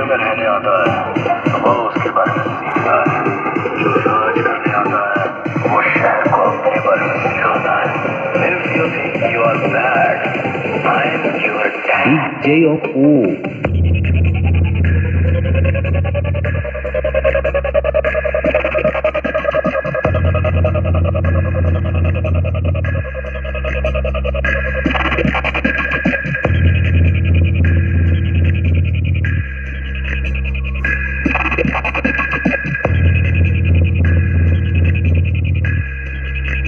शहर में रहने आता है वो उसके बारे में सीखता है, जो राज करने आता है वो शहर को अपने बारे में सिखाता है। If you think you are bad, I'm your dad. DJ of O.